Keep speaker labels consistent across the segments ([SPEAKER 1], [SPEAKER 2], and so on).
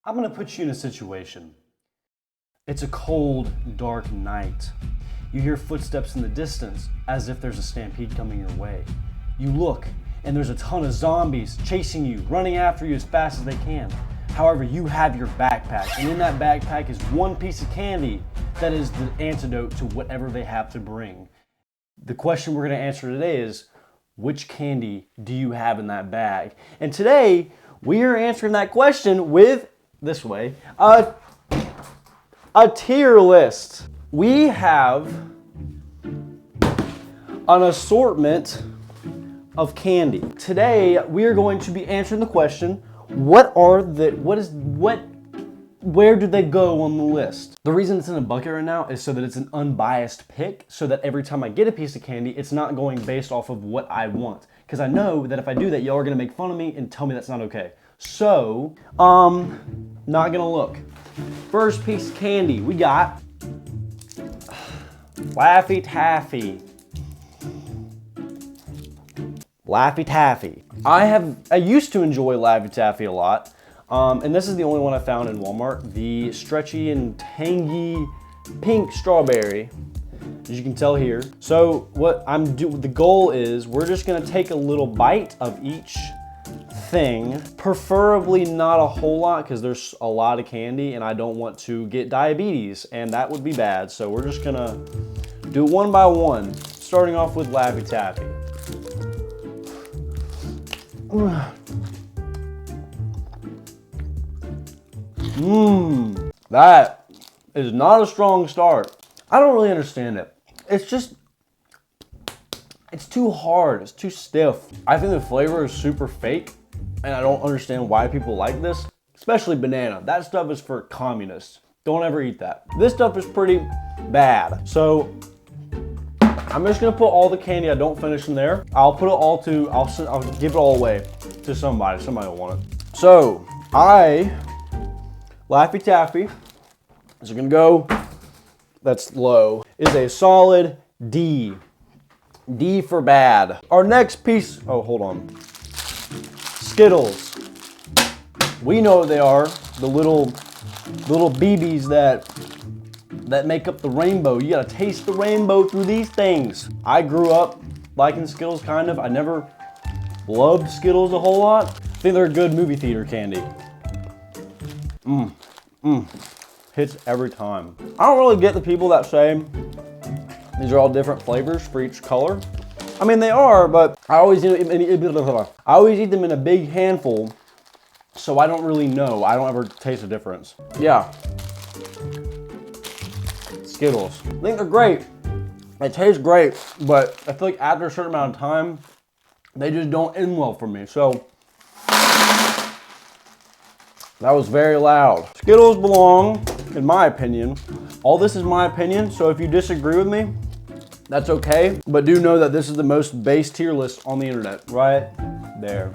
[SPEAKER 1] I'm gonna put you in a situation. It's a cold, dark night. You hear footsteps in the distance as if there's a stampede coming your way. You look, and there's a ton of zombies chasing you, running after you as fast as they can. However, you have your backpack, and in that backpack is one piece of candy that is the antidote to whatever they have to bring. The question we're gonna answer today is, which candy do you have in that bag? And today, we are answering that question with, this way, a tier list. We have an assortment of candy. Today, we are going to be answering the question, where do they go on the list? The reason it's in a bucket right now is so that it's an unbiased pick, so that every time I get a piece of candy, it's not going based off of what I want. Because I know that if I do that, y'all are gonna make fun of me and tell me that's not okay. So, not gonna look. First piece of candy, we got Laffy Taffy. Laffy Taffy. I used to enjoy Laffy Taffy a lot. And this is the only one I found in Walmart. The stretchy and tangy pink strawberry, as you can tell here. So what the goal is, we're just gonna take a little bite of each thing, preferably not a whole lot because there's a lot of candy and I don't want to get diabetes and that would be bad. So we're just gonna do it one by one, starting off with Laffy Taffy. That is not a strong start. I don't really understand it. It's too hard, it's too stiff. I think the flavor is super fake and I don't understand why people like this, especially banana. That stuff is for communists. Don't ever eat that. This stuff is pretty bad. So I'm just gonna put all the candy I don't finish in there. I'll give it all away to somebody. Somebody will want it. So Laffy Taffy is gonna go, that's low, is a solid D. D for bad. Our next piece, oh, hold on. Skittles. We know what they are, the little BBs that make up the rainbow. You gotta taste the rainbow through these things. I grew up liking Skittles, kind of. I never loved Skittles a whole lot. I think they're a good movie theater candy. Hits every time. I don't really get the people that say these are all different flavors for each color. I mean, they are, but I always eat them in a big handful, so I don't really know. I don't ever taste the difference. Yeah. Skittles. I think they're great. They taste great, but I feel like after a certain amount of time, they just don't end well for me. So that was very loud. Skittles belong, in my opinion. All this is my opinion, so if you disagree with me, that's okay. But do know that this is the most base tier list on the internet, right there.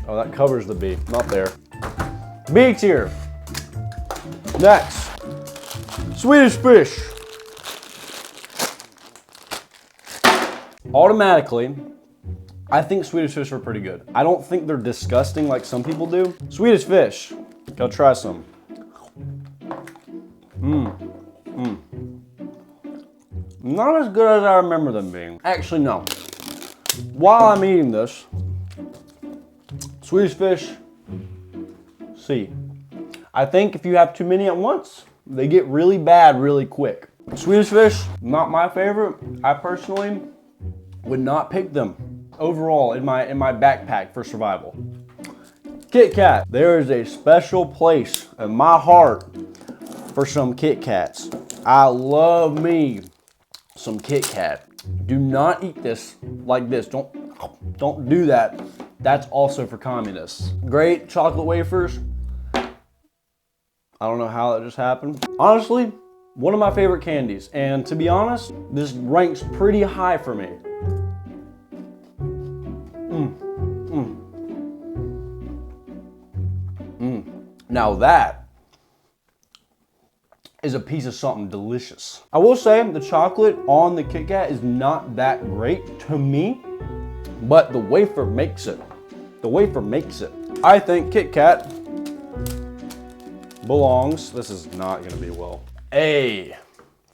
[SPEAKER 1] Oh, that covers the B, not there. B tier. Next, Swedish Fish. Automatically, I think Swedish Fish are pretty good. I don't think they're disgusting like some people do. Swedish Fish, go try some. Not as good as I remember them being. Actually, no. While I'm eating this, Swedish Fish, C. I think if you have too many at once, they get really bad really quick. Swedish Fish, not my favorite. I personally would not pick them overall in my backpack for survival. Kit Kat. There is a special place in my heart for some Kit Kats. I love me some Kit Kat. Do not eat this like this. Don't do that. That's also for communists. Great chocolate wafers. I don't know how that just happened. Honestly, one of my favorite candies. And to be honest, this ranks pretty high for me. Now that is a piece of something delicious. I will say the chocolate on the Kit Kat is not that great to me, but the wafer makes it. The wafer makes it. I think Kit Kat belongs, this is not gonna be well. A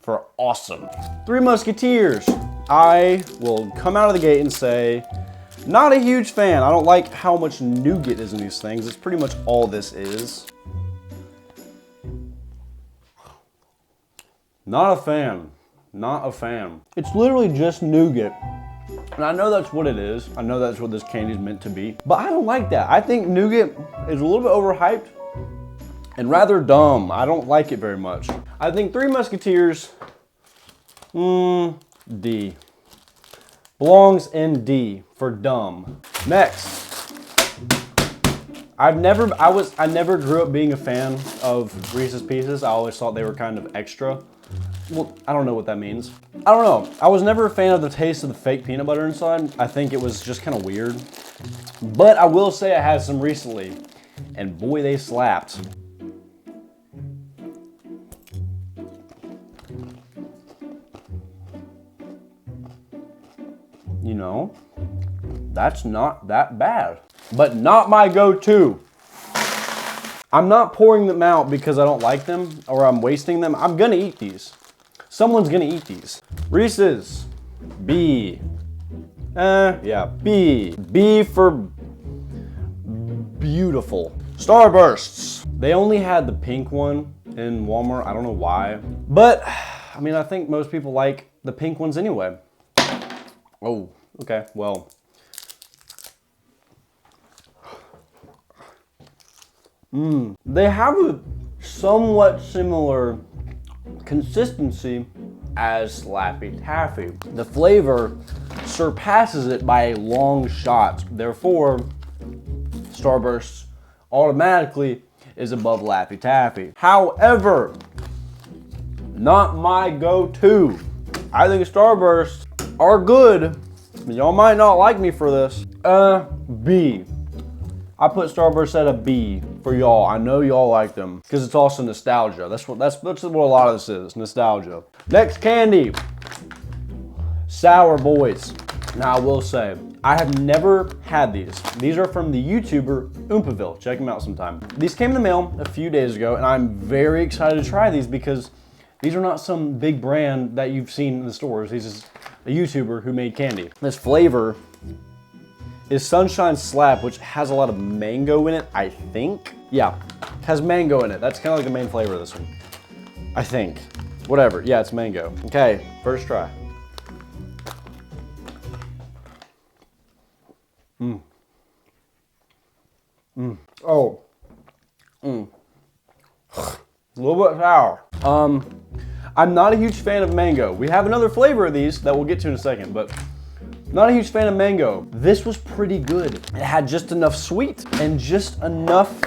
[SPEAKER 1] for awesome. Three Musketeers. I will come out of the gate and say, not a huge fan. I don't like how much nougat is in these things. It's pretty much all this is. Not a fan. Not a fan. It's literally just nougat. And I know that's what it is. I know that's what this candy is meant to be. But I don't like that. I think nougat is a little bit overhyped and rather dumb. I don't like it very much. I think Three Musketeers, D. Belongs in D for dumb. Next. I never grew up being a fan of Reese's Pieces. I always thought they were kind of extra. Well, I don't know what that means. I don't know. I was never a fan of the taste of the fake peanut butter inside. I think it was just kind of weird. But I will say I had some recently, and boy, they slapped. You know, that's not that bad, but not my go-to. I'm not pouring them out because I don't like them or I'm wasting them. I'm gonna eat these. Someone's gonna eat these. Reese's, B. Yeah, B. B for beautiful. Starbursts. They only had the pink one in Walmart. I don't know why, but I mean, I think most people like the pink ones anyway. Oh, okay, well. They have a somewhat similar consistency as Slappy Taffy. The flavor surpasses it by a long shot. Therefore, Starburst automatically is above Laffy Taffy. However, not my go-to. I think Starbursts are good. Y'all might not like me for this. B. I put Starburst at a B for y'all. I know y'all like them because it's also nostalgia. That's what a lot of this is, nostalgia. Next candy, Sour Boys. Now I will say, I have never had these. These are from the YouTuber Oompaville. Check them out sometime. These came in the mail a few days ago and I'm very excited to try these because these are not some big brand that you've seen in the stores. These is a YouTuber who made candy. This flavor is Sunshine Slap, which has a lot of mango in it, I think. Yeah, it has mango in it. That's kind of like the main flavor of this one, I think. Whatever, yeah, it's mango. Okay, first try. Oh. A little bit sour. I'm not a huge fan of mango. We have another flavor of these that we'll get to in a second, but not a huge fan of mango. This was pretty good. It had just enough sweet and just enough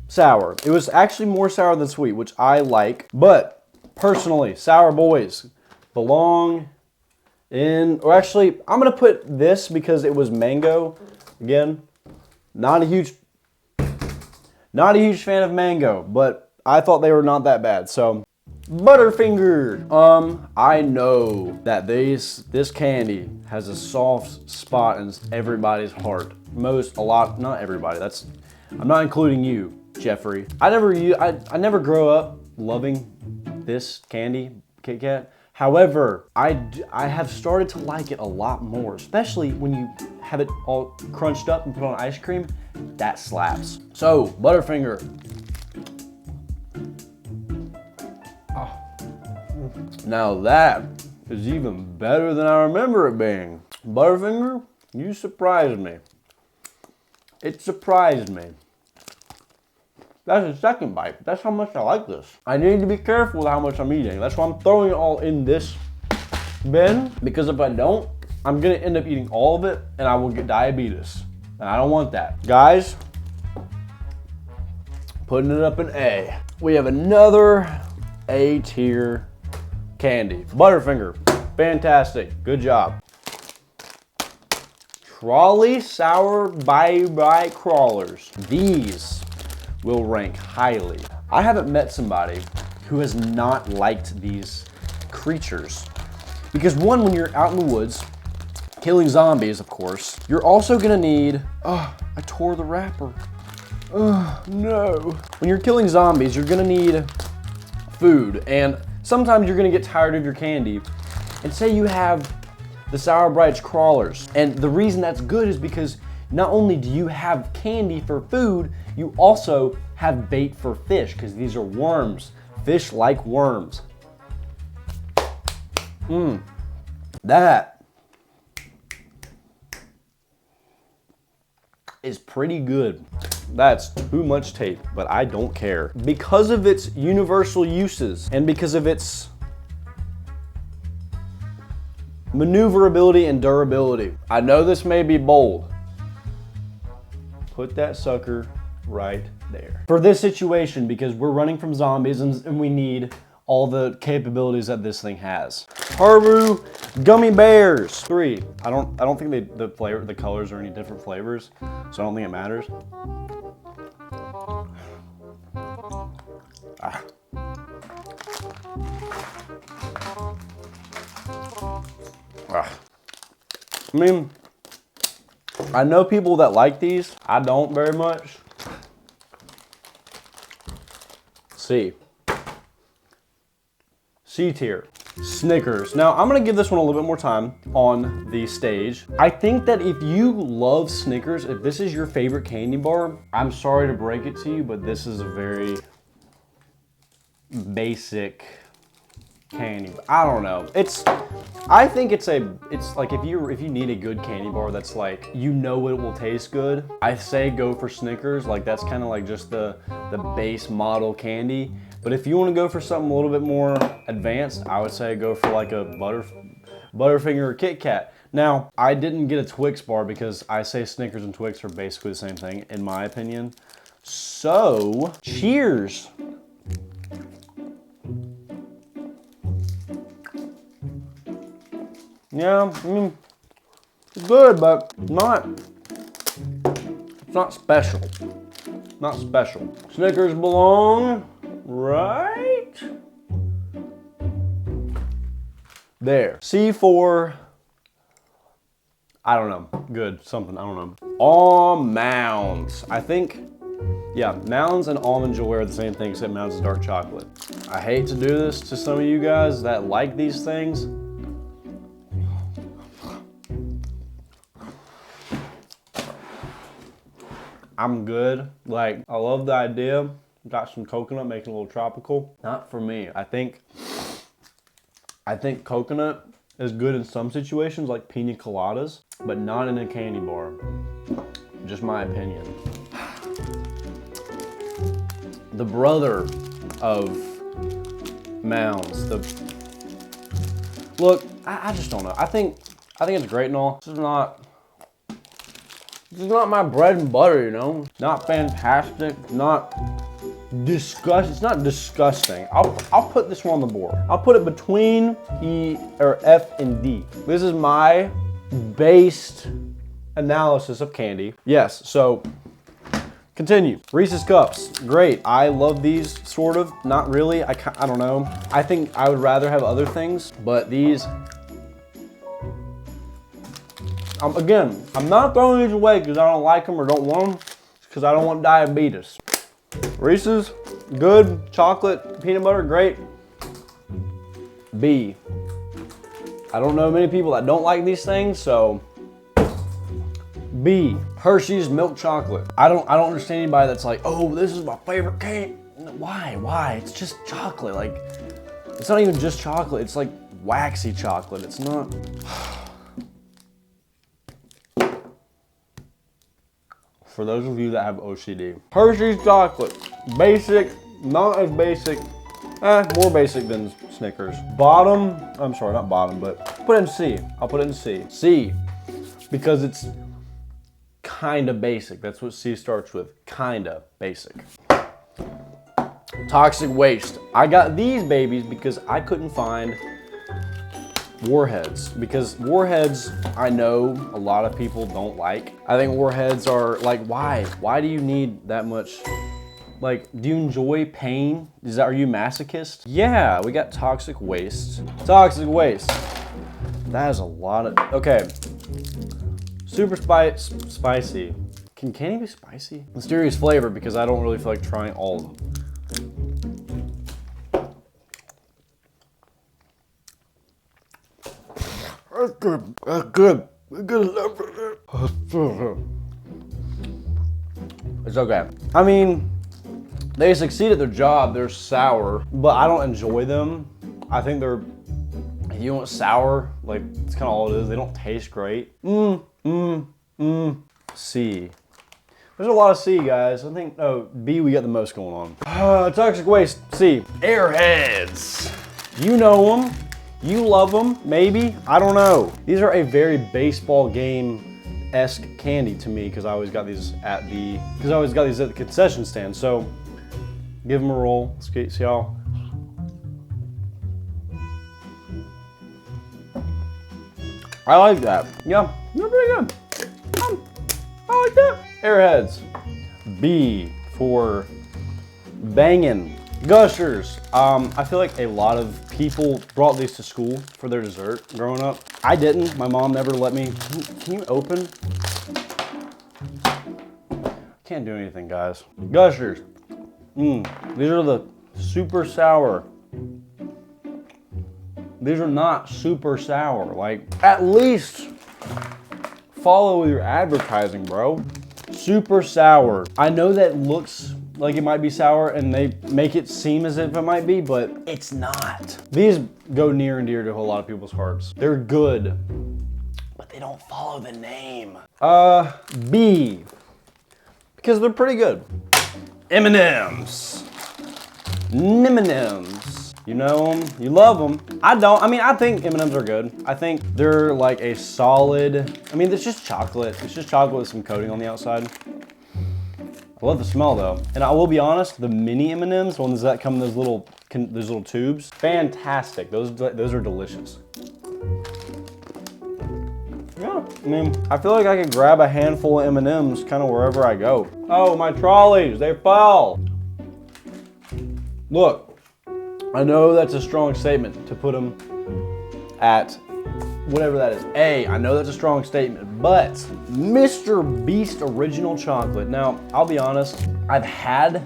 [SPEAKER 1] sour. It was actually more sour than sweet, which I like, but personally, Sour Boys belong in, or actually, I'm gonna put this because it was mango. Again, not a huge fan of mango, but I thought they were not that bad, so. Butterfinger. I know that this candy has a soft spot in everybody's heart. Not everybody. I'm not including you, Jeffrey. I never grow up loving this candy, Kit Kat. However, I have started to like it a lot more, especially when you have it all crunched up and put on ice cream. That slaps. So, Butterfinger. Now that is even better than I remember it being. Butterfinger, you surprised me. It surprised me. That's the second bite. That's how much I like this. I need to be careful with how much I'm eating. That's why I'm throwing it all in this bin, because if I don't, I'm gonna end up eating all of it and I will get diabetes. And I don't want that. Guys, putting it up in A. We have another A tier candy. Butterfinger, fantastic, good job. Trolli Sour Bye Crawlers. These will rank highly. I haven't met somebody who has not liked these creatures. Because one, when you're out in the woods, killing zombies, of course, you're also gonna need, oh, I tore the wrapper. No. When you're killing zombies, you're gonna need food, and sometimes you're gonna get tired of your candy. And say you have the Sour Brights crawlers, and the reason that's good is because not only do you have candy for food, you also have bait for fish, because these are worms. Fish like worms. That is pretty good. That's too much tape, but I don't care. Because of its universal uses and because of its maneuverability and durability. I know this may be bold. Put that sucker right there. For this situation, because we're running from zombies and we need all the capabilities that this thing has. Haru Gummy Bears 3. I don't think the colors are any different flavors, so I don't think it matters. I mean, I know people that like these. I don't very much. C tier. Snickers. Now, I'm gonna give this one a little bit more time on the stage. I think that if you love Snickers, if this is your favorite candy bar, I'm sorry to break it to you, but this is a very basic candy. I don't know. I think it's like if you need a good candy bar that's like, you know it will taste good, I say go for Snickers. Like that's kind of like just the base model candy. But if you want to go for something a little bit more advanced, I would say go for like a Butterfinger or Kit Kat. Now, I didn't get a Twix bar because I say Snickers and Twix are basically the same thing, in my opinion. So, cheers. Yeah, I mean, it's good, but it's not special. Not special. Snickers belong right there. C4, I don't know, good, something, I don't know. Mounds. I think, yeah, Mounds and Almond Joy are the same thing, except Mounds is dark chocolate. I hate to do this to some of you guys that like these things. I'm good. Like, I love the idea. Got some coconut, making it a little tropical. Not for me. I think coconut is good in some situations, like pina coladas, but not in a candy bar. Just my opinion. The brother of Mounds. Look, I just don't know. I think it's great and all. This is not my bread and butter, you know? Not fantastic, not disgusting. It's not disgusting. I'll put this one on the board. I'll put it between F and D. This is my based analysis of candy. Yes, so continue. Reese's Cups, great. I love these, sort of. Not really, I don't know. I think I would rather have other things, but these, again, I'm not throwing these away because I don't like them or don't want them. It's because I don't want diabetes. Reese's, good. Chocolate, peanut butter, great. B. I don't know many people that don't like these things, so B. Hershey's milk chocolate. I don't understand anybody that's like, oh, this is my favorite candy. Why? It's just chocolate. Like, it's not even just chocolate. It's like waxy chocolate. It's not. For those of you that have OCD. Hershey's chocolate, basic, not as basic, more basic than Snickers. Bottom, I'm sorry, not bottom, but put it in C. I'll put it in C. C, because it's kinda basic. That's what C starts with, kinda basic. Toxic Waste. I got these babies because I couldn't find Warheads, because Warheads, I know a lot of people don't like. I think Warheads are like, why? Why do you need that much? Like, do you enjoy pain? Are you masochist? Yeah, we got Toxic Waste. Toxic Waste. That is a lot of, okay. Super spicy. Can candy be spicy? Mysterious flavor, because I don't really feel like trying all of them. That's good. That's good. It's okay. I mean, they succeed at their job. They're sour, but I don't enjoy them. I think they're, if you want sour, like, it's kind of all it is. They don't taste great. C. There's a lot of C, guys. I think, oh, B, we got the most going on. Toxic waste, C. Airheads. You know them. You love them, maybe. I don't know. These are a very baseball game-esque candy to me, because I always got these at the concession stand. So, give them a roll. Let's see how. I like that. Yeah, they're pretty good. I like that. Airheads. B for bangin'. Gushers. I feel like a lot of people brought these to school for their dessert growing up. I didn't. My mom never let me. Can you open? Can't do anything, guys. Gushers. These are the super sour. These are not super sour. Like, at least follow your advertising, bro. Super sour. I know that looks like it might be sour and they make it seem as if it might be, but it's not. These go near and dear to a lot of people's hearts. They're good, but they don't follow the name. B, because they're pretty good. M&Ms. M&Ms. You know them, you love them. I don't, I mean, I think M&Ms are good. I think they're like a solid, I mean, it's just chocolate. It's just chocolate with some coating on the outside. I love the smell though. And I will be honest, the mini M&Ms, the ones that come in those little tubes, fantastic. Those are delicious. Yeah, I mean, I feel like I could grab a handful of M&Ms kind of wherever I go. Oh, my trolleys, they fell. Look, I know that's a strong statement to put them at whatever that is. A, I know that's a strong statement, but Mr. Beast Original Chocolate. Now, I'll be honest, I've had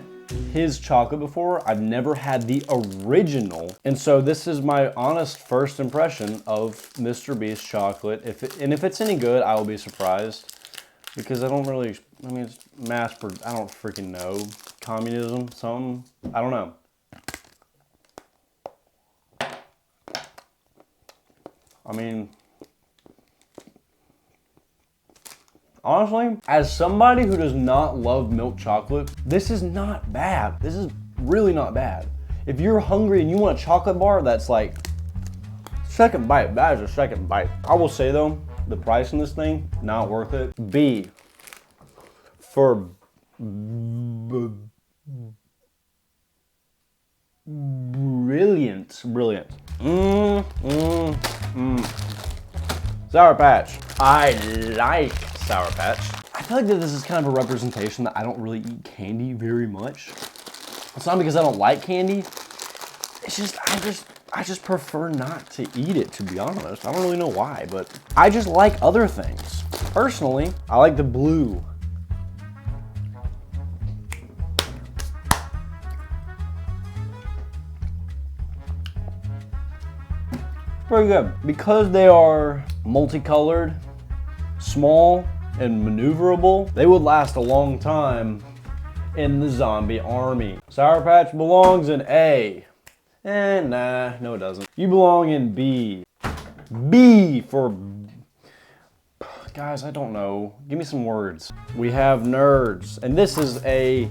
[SPEAKER 1] his chocolate before. I've never had the original. And so this is my honest first impression of Mr. Beast chocolate. If it's any good, I will be surprised, because I don't really, I mean, it's I don't freaking know. Communism, something, I don't know. I mean, honestly, as somebody who does not love milk chocolate, this is not bad. This is really not bad. If you're hungry and you want a chocolate bar, that's like second bite. That is a second bite. I will say though, the price in this thing, not worth it. B for brilliant. Sour Patch. I like Sour Patch. I feel like that this is kind of a representation that I don't really eat candy very much. It's not because I don't like candy. It's just, I just prefer not to eat it, to be honest. I don't really know why, but I just like other things. Personally, I like the blue. Pretty good. Because they are multicolored, small, and maneuverable, they would last a long time in the zombie army. Sour Patch belongs in A. Nah, no it doesn't. You belong in B. B for, guys, I don't know. Give me some words. We have Nerds, and this is a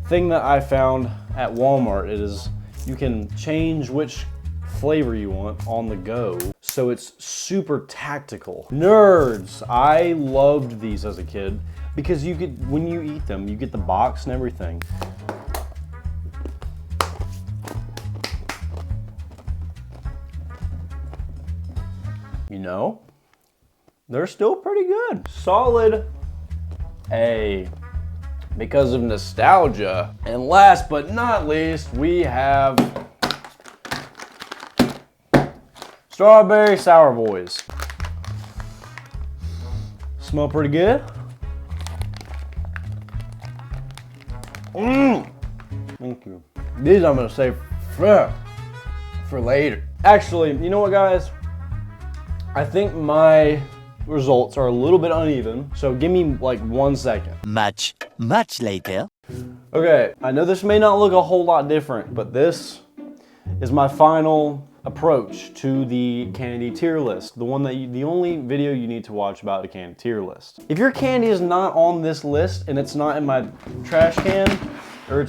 [SPEAKER 1] thing that I found at Walmart. It is, you can change which flavor you want on the go, so it's super tactical. Nerds, I loved these as a kid because you could, when you eat them, you get the box and everything. You know, they're still pretty good. Solid A because of nostalgia. And last but not least, we have Strawberry Sour Boys. Smell pretty good. Thank you. These I'm gonna save for later. Actually, you know what, guys? I think my results are a little bit uneven, so give me like 1 second.
[SPEAKER 2] Much later.
[SPEAKER 1] Okay, I know this may not look a whole lot different, but this is my final approach to the candy tier list. The only video you need to watch about the candy tier list. If your candy is not on this list and it's not in my trash can, or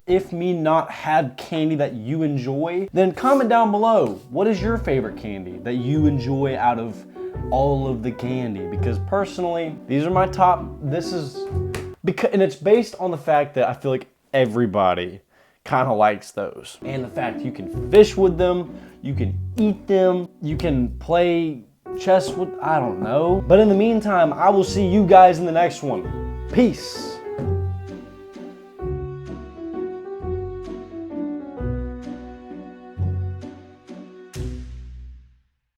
[SPEAKER 1] if me not had candy that you enjoy, then comment down below. What is your favorite candy that you enjoy out of all of the candy? Because personally, these are my top. And it's based on the fact that I feel like everybody kind of likes those. And the fact you can fish with them, you can eat them, you can play chess with, I don't know. But in the meantime, I will see you guys in the next one. Peace.